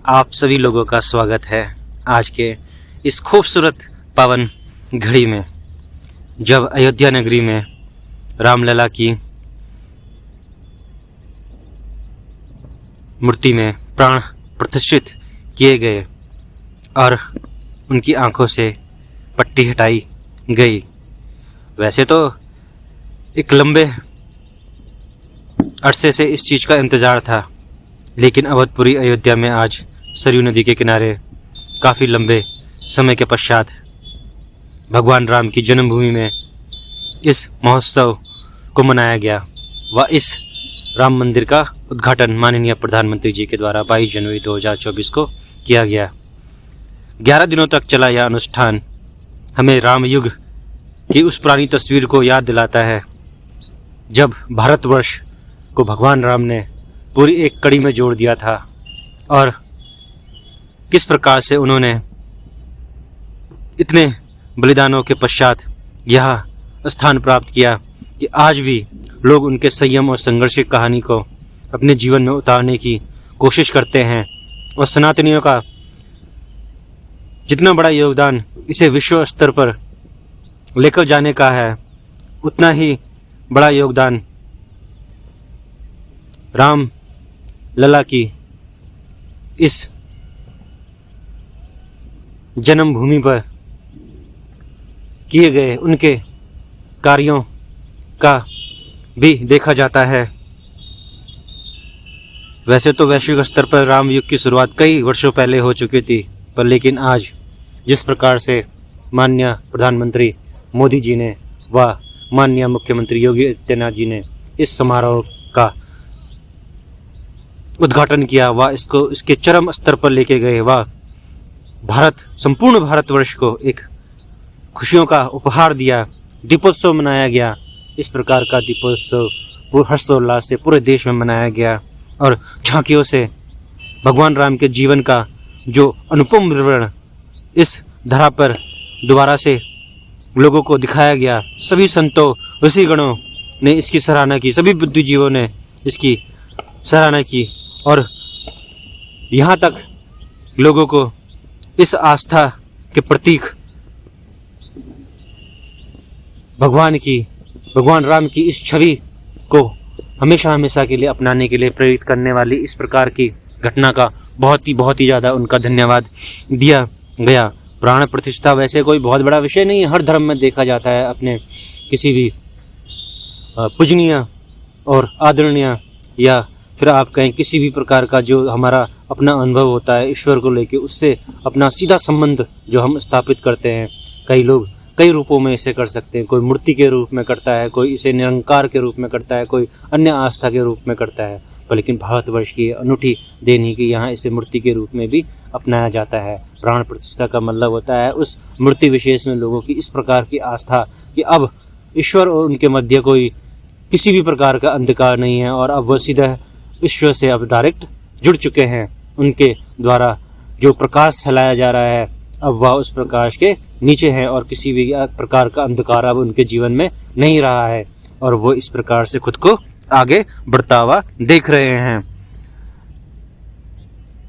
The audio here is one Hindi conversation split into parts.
आप सभी लोगों का स्वागत है आज के इस खूबसूरत पावन घड़ी में, जब अयोध्या नगरी में रामलला की मूर्ति में प्राण प्रतिष्ठित किए गए और उनकी आंखों से पट्टी हटाई गई। वैसे तो एक लंबे अरसे से इस चीज़ का इंतज़ार था, लेकिन अवधपुरी अयोध्या में आज सरयू नदी के किनारे काफ़ी लंबे समय के पश्चात भगवान राम की जन्मभूमि में इस महोत्सव को मनाया गया। व इस राम मंदिर का उद्घाटन माननीय प्रधानमंत्री जी के द्वारा 22 जनवरी 2024 को किया गया। 11 दिनों तक चला यह अनुष्ठान हमें राम युग की उस पुरानी तस्वीर को याद दिलाता है, जब भारतवर्ष को भगवान राम ने पूरी एक कड़ी में जोड़ दिया था और किस प्रकार से उन्होंने इतने बलिदानों के पश्चात यह स्थान प्राप्त किया कि आज भी लोग उनके संयम और संघर्ष की कहानी को अपने जीवन में उतारने की कोशिश करते हैं। और सनातनियों का जितना बड़ा योगदान इसे विश्व स्तर पर लेकर जाने का है, उतना ही बड़ा योगदान राम लला की इस जन्मभूमि पर किए गए उनके कार्यों का भी देखा जाता है। वैसे तो वैश्विक स्तर पर राम युग की शुरुआत कई वर्षों पहले हो चुकी थी, पर लेकिन आज जिस प्रकार से माननीय प्रधानमंत्री मोदी जी ने व माननीय मुख्यमंत्री योगी आदित्यनाथ जी ने इस समारोह का उद्घाटन किया व इसके चरम स्तर पर लेके गए व संपूर्ण भारतवर्ष को एक खुशियों का उपहार दिया, दीपोत्सव मनाया गया। इस प्रकार का दीपोत्सव हर्षोल्लास से पूरे देश में मनाया गया और झांकियों से भगवान राम के जीवन का जो अनुपम विवरण इस धरा पर दोबारा से लोगों को दिखाया गया। सभी संतों ऋषिगणों ने इसकी सराहना की, सभी बुद्धिजीवों ने इसकी सराहना की और यहाँ तक लोगों को इस आस्था के प्रतीक भगवान राम की इस छवि को हमेशा हमेशा के लिए अपनाने के लिए प्रेरित करने वाली इस प्रकार की घटना का बहुत ही ज़्यादा उनका धन्यवाद दिया गया। प्राण प्रतिष्ठा वैसे कोई बहुत बड़ा विषय नहीं है, हर धर्म में देखा जाता है। अपने किसी भी पूजनीय और आदरणीय या फिर आप कहें किसी भी प्रकार का जो हमारा अपना अनुभव होता है ईश्वर को लेके, उससे अपना सीधा संबंध जो हम स्थापित करते हैं। कई लोग कई रूपों में इसे कर सकते हैं, कोई मूर्ति के रूप में करता है, कोई इसे निरंकार के रूप में करता है, कोई अन्य आस्था के रूप में करता है। पर लेकिन भारतवर्ष की अनूठी देन ही कि यहाँ इसे मूर्ति के रूप में भी अपनाया जाता है। प्राण प्रतिष्ठा का मतलब होता है उस मूर्ति विशेष में लोगों की इस प्रकार की आस्था कि अब ईश्वर और उनके मध्य कोई किसी भी प्रकार का अंधकार नहीं है और अब वह सीधा ईश्वर से अब डायरेक्ट जुड़ चुके हैं। उनके द्वारा जो प्रकाश फैलाया जा रहा है अब वह उस प्रकाश के नीचे है और किसी भी प्रकार का अंधकार अब उनके जीवन में नहीं रहा है और वो इस प्रकार से खुद को आगे बढ़ता हुआ देख रहे हैं।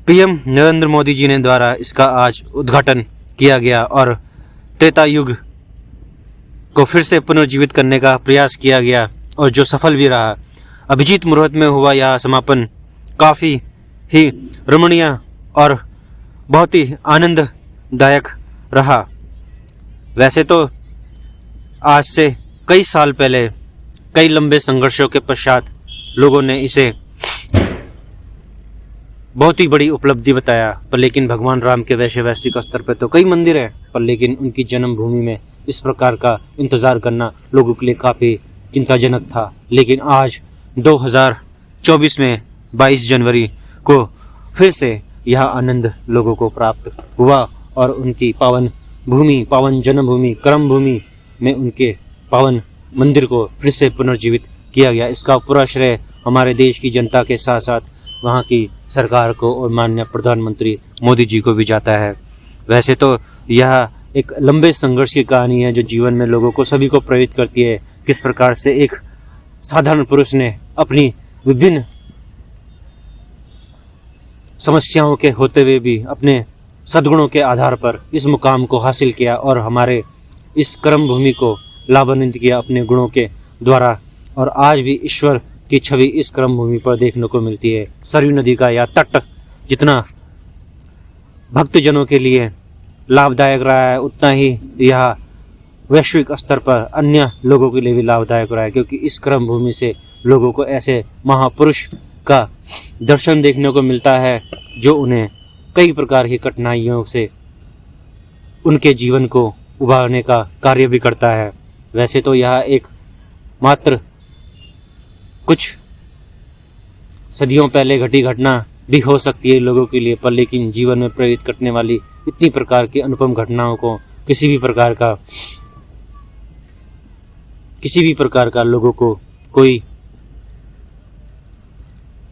पीएम नरेंद्र मोदी जी ने द्वारा इसका आज उद्घाटन किया गया और त्रेता युग को फिर से पुनर्जीवित करने का प्रयास किया गया और जो सफल भी रहा। अभिजीत मुहूर्त में हुआ यह समापन काफ़ी ही रमणीय और बहुत ही आनंददायक रहा। वैसे तो आज से कई साल पहले कई लंबे संघर्षों के पश्चात लोगों ने इसे बहुत ही बड़ी उपलब्धि बताया, पर लेकिन भगवान राम के वैश्विक स्तर पर तो कई मंदिर हैं, पर लेकिन उनकी जन्मभूमि में इस प्रकार का इंतज़ार करना लोगों के लिए काफ़ी चिंताजनक था। लेकिन आज 2024 में 22 जनवरी को फिर से यह आनंद लोगों को प्राप्त हुआ और उनकी पावन भूमि, पावन जन्मभूमि, कर्म भूमि में उनके पावन मंदिर को फिर से पुनर्जीवित किया गया। इसका पूरा श्रेय हमारे देश की जनता के साथ साथ वहाँ की सरकार को और माननीय प्रधानमंत्री मोदी जी को भी जाता है। वैसे तो यह एक लंबे संघर्ष की कहानी है जो जीवन में लोगों को सभी को प्रेरित करती है, किस प्रकार से एक साधारण पुरुष ने अपनी विभिन्न समस्याओं के होते हुए भी अपने सद्गुणों के आधार पर इस मुकाम को हासिल किया और हमारे इस कर्म भूमि को लाभान्वित किया अपने गुणों के द्वारा। और आज भी ईश्वर की छवि इस कर्म भूमि पर देखने को मिलती है। सरयू नदी का यह तट जितना भक्तजनों के लिए लाभदायक रहा है, उतना ही यह वैश्विक स्तर पर अन्य लोगों के लिए भी लाभदायक रहा है, क्योंकि इस कर्म भूमि से लोगों को ऐसे महापुरुष का दर्शन देखने को मिलता है जो उन्हें कई प्रकार की कठिनाइयों से उनके जीवन को उबारने का कार्य भी करता है। वैसे तो यह एक मात्र कुछ सदियों पहले घटी घटना भी हो सकती है लोगों के लिए, पर लेकिन जीवन में प्रेरित करने वाली इतनी प्रकार की अनुपम घटनाओं को किसी भी प्रकार का लोगों को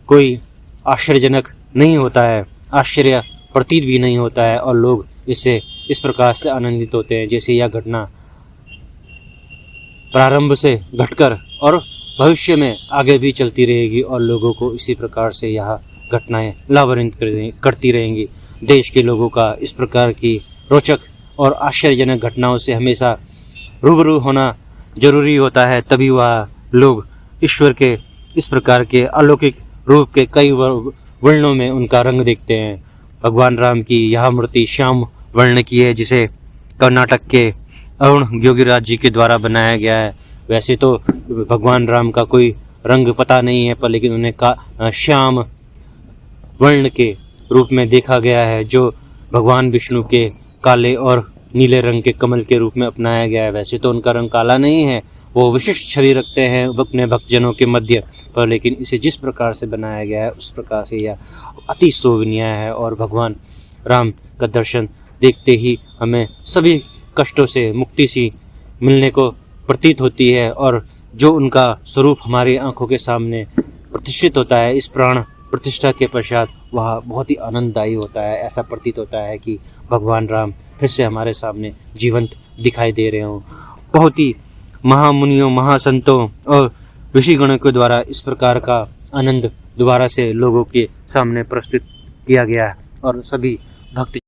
कोई आश्चर्यजनक नहीं होता है, आश्चर्य प्रतीत भी नहीं होता है, और लोग इससे इस प्रकार से आनंदित होते हैं जैसे यह घटना प्रारंभ से घटकर और भविष्य में आगे भी चलती रहेगी और लोगों को इसी प्रकार से यह घटनाएं लाभान्वित करती रहेंगी। देश के लोगों का इस प्रकार की रोचक और आश्चर्यजनक घटनाओं से हमेशा रूबरू होना जरूरी होता है, तभी वह लोग ईश्वर के इस प्रकार के अलौकिक रूप के कई वर्णों में उनका रंग देखते हैं। भगवान राम की यह मूर्ति श्याम वर्ण की है, जिसे कर्नाटक के अरुण योगीराज जी के द्वारा बनाया गया है। वैसे तो भगवान राम का कोई रंग पता नहीं है, पर लेकिन उन्हें श्याम वर्ण के रूप में देखा गया है, जो भगवान विष्णु के काले और नीले रंग के कमल के रूप में अपनाया गया है। वैसे तो उनका रंग काला नहीं है, वो विशिष्ट छवि रखते हैं अपने भक्तजनों के मध्य पर, लेकिन इसे जिस प्रकार से बनाया गया है उस प्रकार से यह अति शोभनीय है। और भगवान राम का दर्शन देखते ही हमें सभी कष्टों से मुक्ति सी मिलने को प्रतीत होती है, और जो उनका स्वरूप हमारी आंखों के सामने प्रतिष्ठित होता है इस प्राण प्रतिष्ठा के पश्चात, वह बहुत ही आनंददायी होता है। ऐसा प्रतीत होता है कि भगवान राम फिर से हमारे सामने जीवंत दिखाई दे रहे हों। बहुत ही महामुनियों, महासंतों और ऋषिगणों के द्वारा इस प्रकार का आनंद दोबारा से लोगों के सामने प्रस्तुत किया गया है, और सभी भक्त